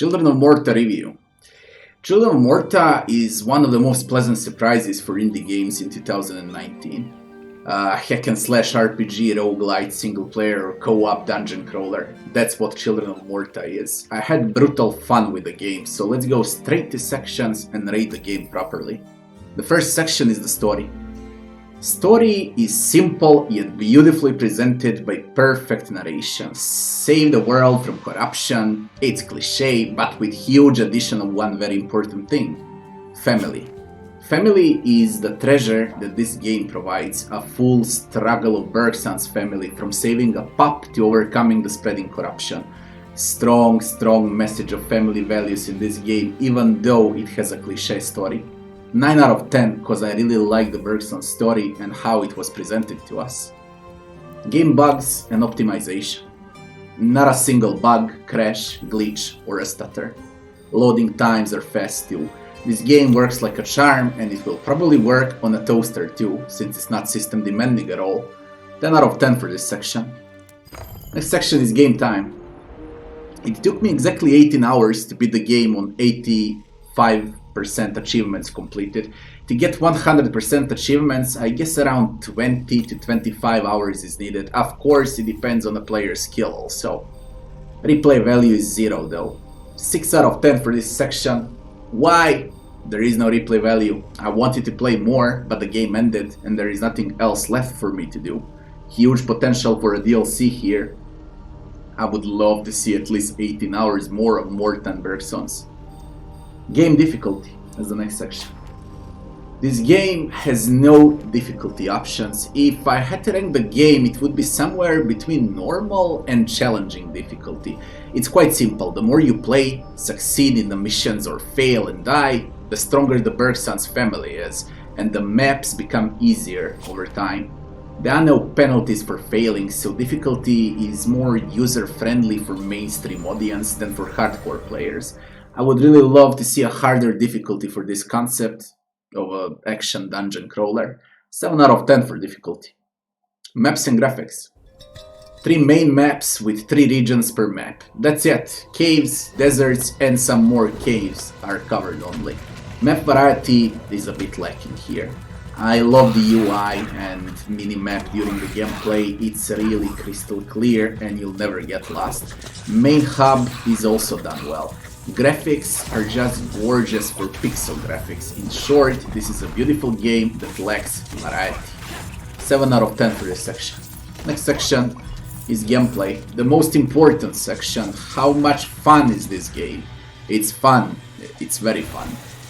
Children of Morta review. Children of Morta is one of the most pleasant surprises for indie games in 2019. Hack&Slash RPG, Rogue-Lite, single-player or co-op dungeon crawler. That's what Children of Morta is. I had brutal fun with the game, so let's go straight to sections and rate the game properly. The first section is the story. Story is simple yet beautifully presented by perfect narration. Save the world from corruption, it's cliché, but with huge addition of one very important thing. Family. Family is the treasure that this game provides, a full struggle of Bergsons family from saving a pup to overcoming the spreading corruption. Strong message of family values in this game, even though it has a cliché story. 9 out of 10 because I really like the Bergsons story and how it was presented to us. Game bugs and optimization. Not a single bug, crash, glitch or a stutter. Loading times are fast too. This game works like a charm and it will probably work on a toaster too, since it's not system demanding at all. 10 out of 10 for this section. Next section is game time. It took me exactly 18 hours to beat the game on 85% achievements completed. To get 100% achievements, I guess around 20 to 25 hours is needed. Of course, it depends on the player's skill also. Replay value is 0 though. 6 out of 10 for this section. Why? There is no replay value. I wanted to play more, but the game ended and there is nothing else left for me to do. Huge potential for a DLC here. I would love to see at least 18 hours more of Morta and Bergsons. Game difficulty as the next section. This game has no difficulty options. If I had to rank the game, it would be somewhere between normal and challenging difficulty. It's quite simple. The more you play, succeed in the missions or fail and die, the stronger the Bergsons family is, and the maps become easier over time. There are no penalties for failing, so difficulty is more user-friendly for mainstream audience than for hardcore players. I would really love to see a harder difficulty for this concept of an action dungeon crawler. 7 out of 10 for difficulty. Maps and graphics. 3 main maps with 3 regions per map. That's it. Caves, deserts and some more caves are covered only. Map variety is a bit lacking here. I love the UI and minimap during the gameplay. It's really crystal clear and you'll never get lost. Main hub is also done well. Graphics are just gorgeous for pixel graphics. In short, this is a beautiful game that lacks variety. 7 out of 10 for this section. Next section is gameplay. The most important section. How much fun is this game? It's fun. It's very fun.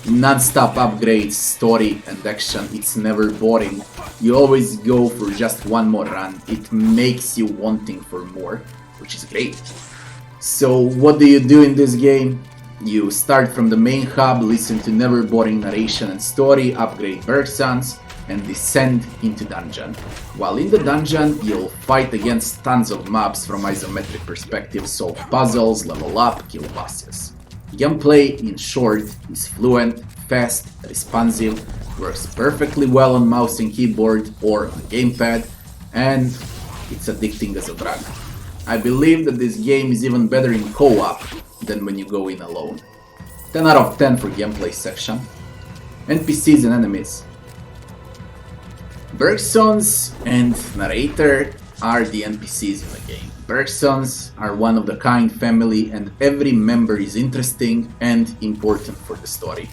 Non-stop upgrades, story and action. It's never boring. You always go for just one more run. It makes you wanting for more, which is great. So what do you do in this game? You start from the main hub, listen to never boring narration and story, upgrade Bergsons, and descend into dungeon. While in the dungeon, you'll fight against tons of mobs from isometric perspective, solve puzzles, level up, kill bosses. Gameplay, in short, is fluent, fast, responsive, works perfectly well on mouse and keyboard or on a gamepad, and it's addicting as a drug. I believe that this game is even better in co-op than when you go in alone. 10 out of 10 for gameplay section. NPCs and enemies. Bergsons and narrator are the NPCs in the game. Bergsons are one of the kind family and every member is interesting and important for the story.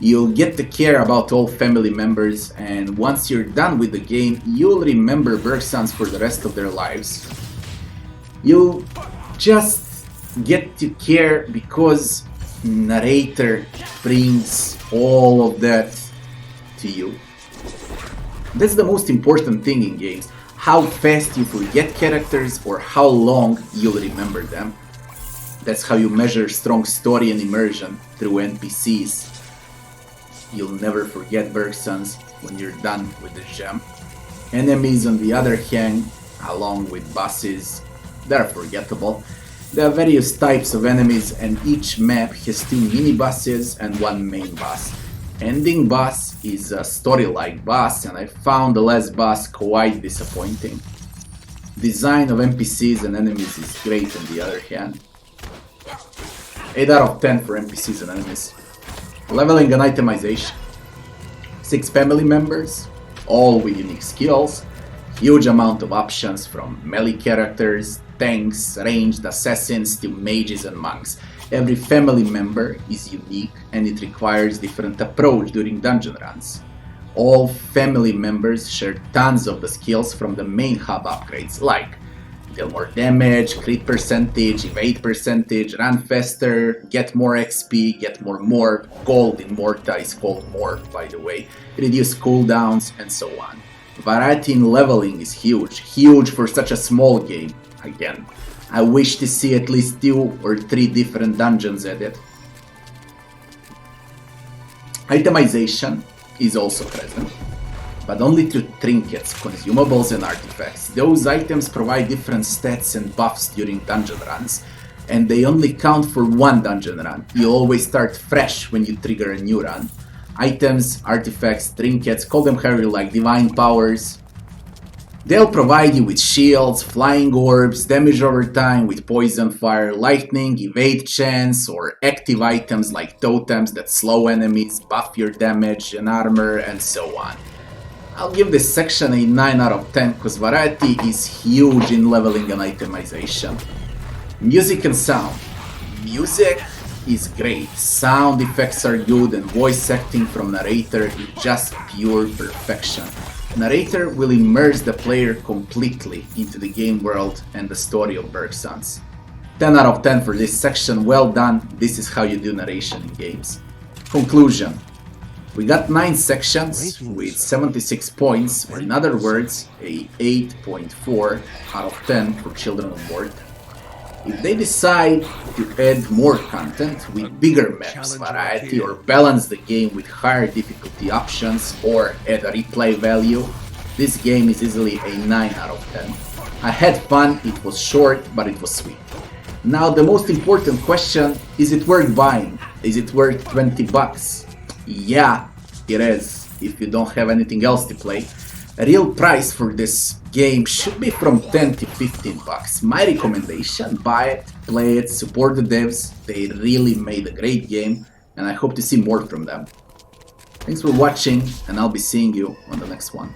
You'll get to care about all family members and once you're done with the game, you'll remember Bergsons for the rest of their lives. You'll just get to care because narrator brings all of that to you. That's the most important thing in games. How fast you forget characters or how long you'll remember them. That's how you measure strong story and immersion through NPCs. You'll never forget Bergsons when you're done with the gem. Enemies on the other hand, along with bosses, they're forgettable. There are various types of enemies and each map has 2 mini-bosses and 1 main boss. Ending boss is a story-like boss and I found the last boss quite disappointing. Design of NPCs and enemies is great on the other hand. 8 out of 10 for NPCs and enemies. Leveling and itemization. 6 family members, all with unique skills. Huge amount of options from melee characters, tanks, ranged assassins to mages and monks. Every family member is unique and it requires different approach during dungeon runs. All family members share tons of the skills from the main hub upgrades like deal more damage, crit percentage, evade percentage, run faster, get more XP, get more morph, gold in Morta is called morph by the way, reduce cooldowns and so on. Variety in leveling is huge for such a small game. Again, I wish to see at least 2 or 3 different dungeons added. Itemization is also present, but only through trinkets, consumables and artifacts. Those items provide different stats and buffs during dungeon runs, and they only count for one dungeon run. You always start fresh when you trigger a new run. Items, artifacts, trinkets, call them however you like, divine powers. They'll provide you with shields, flying orbs, damage over time with poison, fire, lightning, evade chance, or active items like totems that slow enemies, buff your damage and armor, and so on. I'll give this section a 9 out of 10 because variety is huge in leveling and itemization. Music and sound. Music is great, sound effects are good and voice acting from narrator is just pure perfection. Narrator will immerse the player completely into the game world and the story of Bergsons. 10 out of 10 for this section, well done, this is how you do narration in games. Conclusion. We got 9 sections with 76 points, or in other words, a 8.4 out of 10 for Children of Morta. If they decide to add more content with bigger maps variety or balance the game with higher difficulty options or add a replay value, this game is easily a 9 out of 10. I had fun, it was short, but it was sweet. Now the most important question, is it worth buying? Is it worth 20 bucks? Yeah, it is, if you don't have anything else to play. A real price for this game should be from 10 to 15 bucks. My recommendation, buy it, play it, support the devs, they really made a great game and I hope to see more from them. Thanks for watching and I'll be seeing you on the next one.